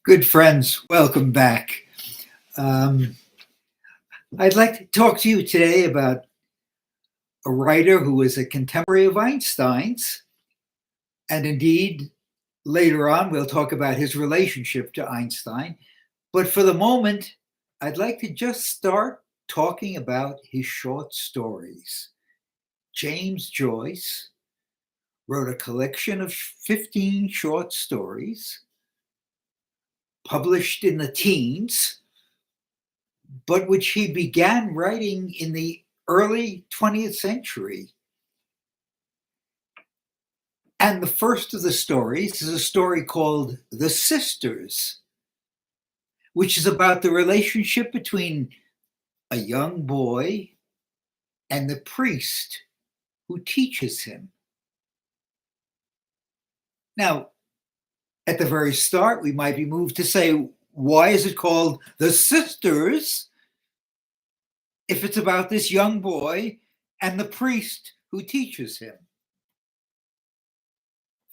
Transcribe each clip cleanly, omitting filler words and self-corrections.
Good friends, welcome back. Um, I'd like to talk to you today about a writer who was a contemporary of Einstein's. And indeed, later on, we'll talk about his relationship to Einstein. But for the moment, I'd like to just start talking about his short stories. James Joyce wrote a collection of 15 short stories published in the teens, but which he began writing in the early 20th century. And the first of the stories is a story called The Sisters, which is about the relationship between a young boy and the priest who teaches him. Now, at the very start, we might be moved to say, why is it called The Sisters if it's about this young boy and the priest who teaches him?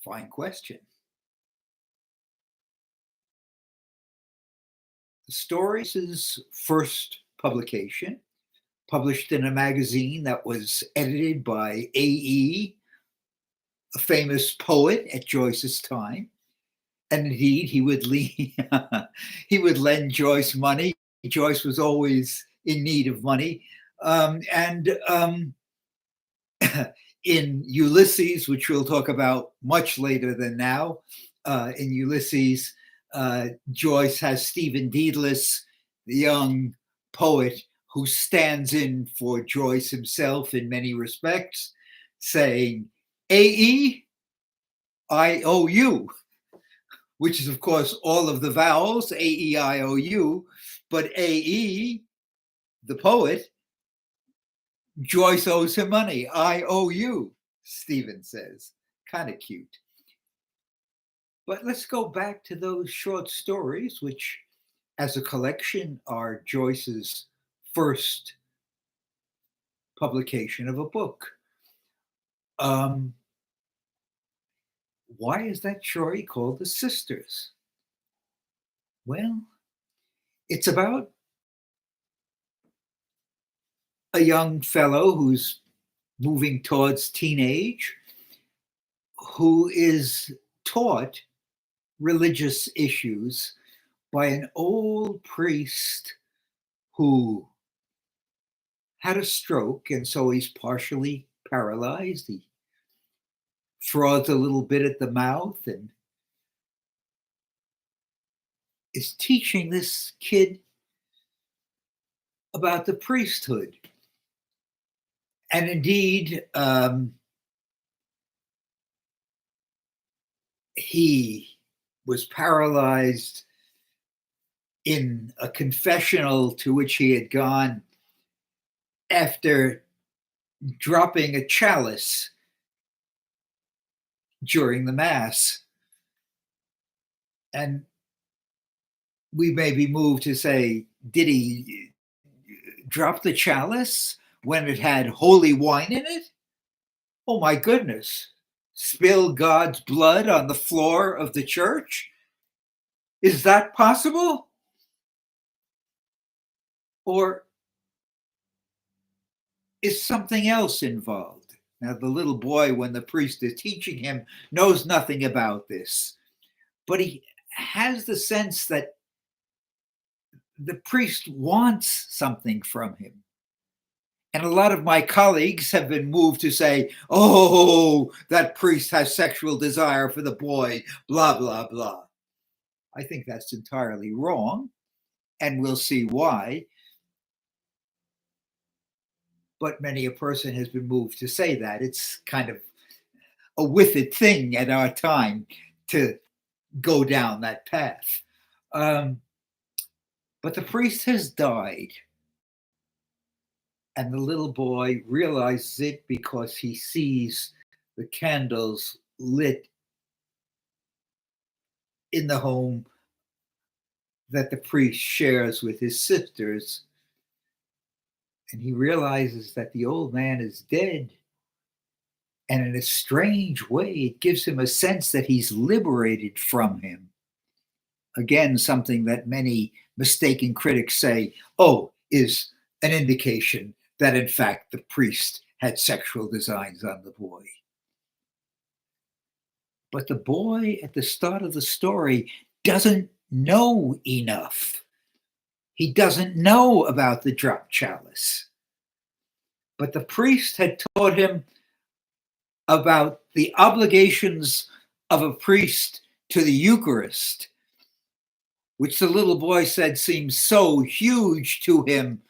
Fine question. The story's first publication, published in a magazine that was edited by A.E., a famous poet at Joyce's time. And indeed, he would lend Joyce money. Joyce was always in need of money. In Ulysses, which we'll talk about much later than now, in Ulysses, Joyce has Stephen Dedalus, the young poet who stands in for Joyce himself in many respects, saying, A.E., I owe you, which is, of course, all of the vowels, A-E-I-O-U, but A.E., the poet, Joyce owes him money. I owe you, Stephen says. Kind of cute. But let's go back to those short stories, which, as a collection, are Joyce's first publication of a book. Why is that story called The Sisters? Well, it's about a young fellow who's moving towards teenage, who is taught religious issues by an old priest who had a stroke, and so he's partially paralyzed. He frauds a little bit at the mouth and is teaching this kid about the priesthood. And indeed, he was paralyzed in a confessional to which he had gone after dropping a chalice during the Mass. And we may be moved to say, did he drop the chalice when it had holy wine in it? Oh my goodness. Spill God's blood on the floor of the church? Is that possible? Or is something else involved? Now, the little boy, when the priest is teaching him, knows nothing about this, but he has the sense that the priest wants something from him. And a lot of my colleagues have been moved to say, oh, that priest has sexual desire for the boy, blah, blah, blah. I think that's entirely wrong, and we'll see why. But many a person has been moved to say that. It's kind of a wicked thing at our time to go down that path. But the priest has died. And the little boy realizes it because he sees the candles lit in the home that the priest shares with his sisters. And he realizes that the old man is dead. And in a strange way, it gives him a sense that he's liberated from him. Again, something that many mistaken critics say, oh, is an indication that in fact the priest had sexual designs on the boy. But the boy at the start of the story doesn't know enough. He doesn't know about the drop chalice. But the priest had taught him about the obligations of a priest to the Eucharist, which the little boy said seemed so huge to him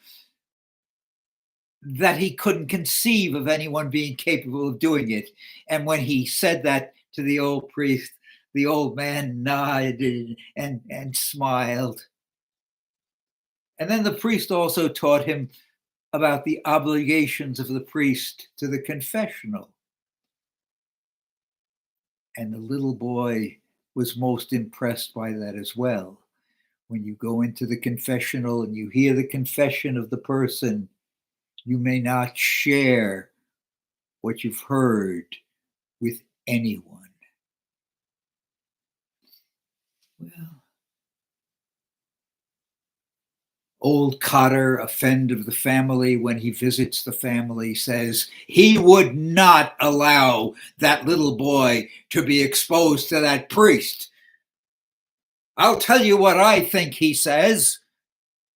that he couldn't conceive of anyone being capable of doing it. And when he said that to the old priest, the old man nodded and smiled. And then the priest also taught him about the obligations of the priest to the confessional. And the little boy was most impressed by that as well. When you go into the confessional and you hear the confession of the person, you may not share what you've heard with anyone. Well, old Cotter, a friend of the family, when he visits the family, says he would not allow that little boy to be exposed to that priest. I'll tell you what I think, he says.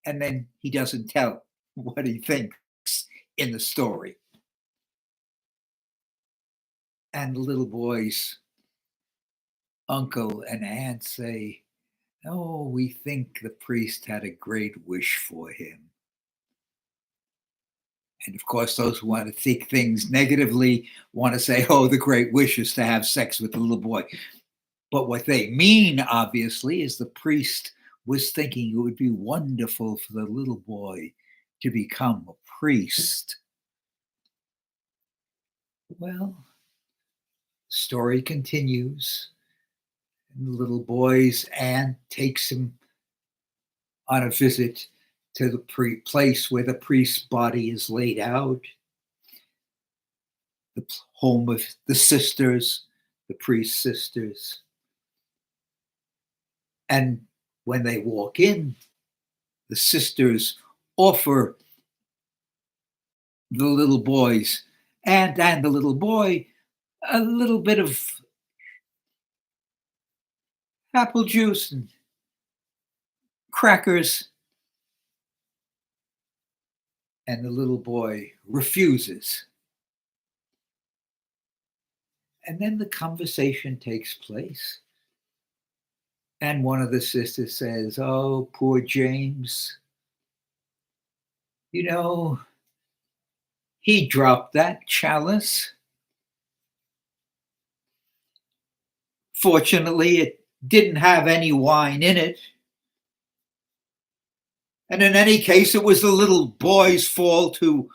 And then he doesn't tell what he thinks in the story. And the little boy's uncle and aunt say, oh, we think the priest had a great wish for him. And of course, those who want to think things negatively want to say, oh, the great wish is to have sex with the little boy. But what they mean, obviously, is the priest was thinking it would be wonderful for the little boy to become a priest. Well, the story continues. And the little boy's aunt takes him on a visit to the place where the priest's body is laid out, the home of the sisters, the priest's sisters. And when they walk in, the sisters offer the little boy's aunt and the little boy a little bit of apple juice and crackers. And the little boy refuses. And then the conversation takes place. And one of the sisters says, oh, poor James. You know, he dropped that chalice. Fortunately, it didn't have any wine in it. And in any case, it was the little boy's fault who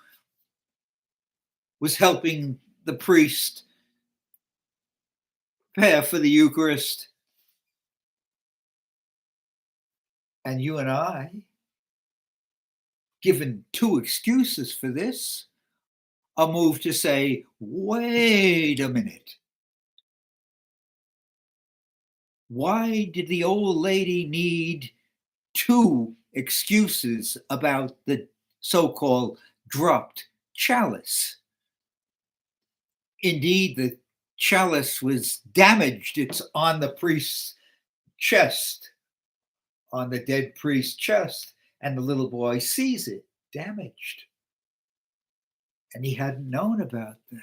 was helping the priest prepare for the Eucharist. And you and I, given two excuses for this, are moved to say, wait a minute. Why did the old lady need two excuses about the so-called dropped chalice? Indeed, the chalice was damaged. It's on the priest's chest, on the dead priest's chest, and the little boy sees it damaged. And he hadn't known about that.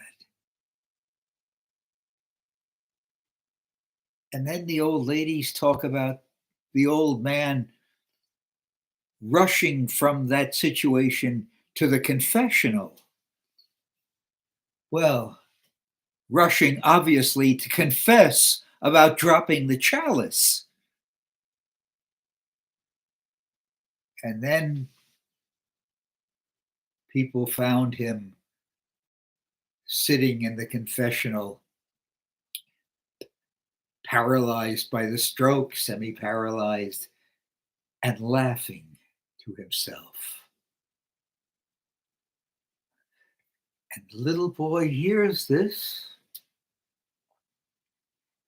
And then the old ladies talk about the old man rushing from that situation to the confessional. Well, rushing obviously to confess about dropping the chalice. And then people found him sitting in the confessional, paralyzed by the stroke, semi-paralyzed, and laughing to himself. And the little boy hears this,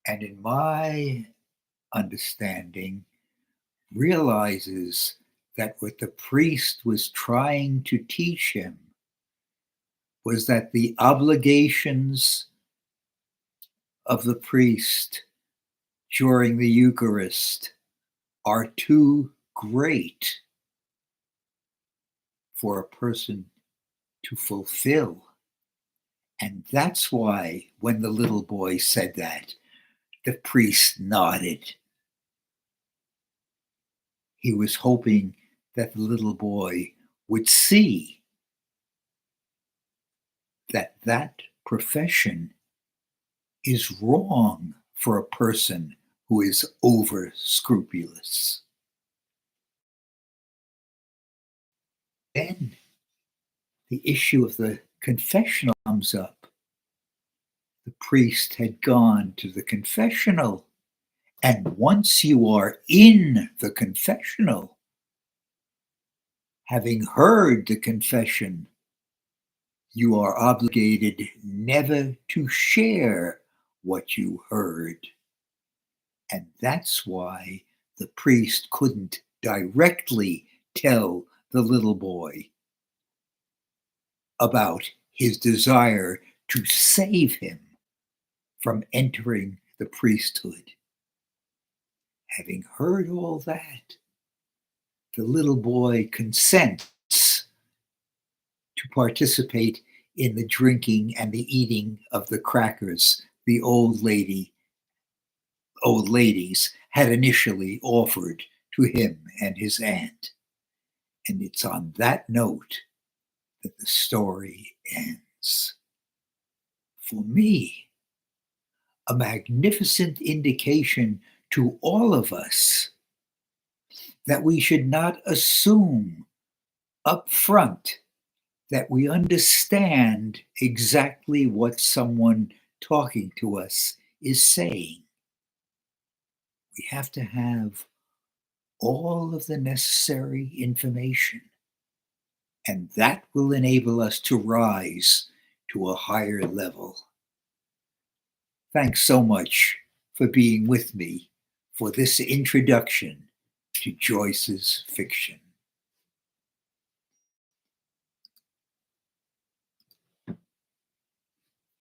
and in my understanding, realizes that what the priest was trying to teach him was that the obligations of the priest during the Eucharist are too great for a person to fulfill. And that's why when the little boy said that, the priest nodded. He was hoping that the little boy would see that that profession is wrong for a person who is over scrupulous. Then the issue of the confessional comes up. The priest had gone to the confessional, and once you are in the confessional, having heard the confession, you are obligated never to share what you heard. And that's why the priest couldn't directly tell the little boy about his desire to save him from entering the priesthood. Having heard all that, the little boy consents to participate in the drinking and the eating of the crackers the old ladies had initially offered to him and his aunt. And it's on that note that the story ends. For me, a magnificent indication to all of us that we should not assume up front that we understand exactly what someone talking to us is saying. We have to have all of the necessary information, and that will enable us to rise to a higher level. Thanks so much for being with me for this introduction to Joyce's fiction.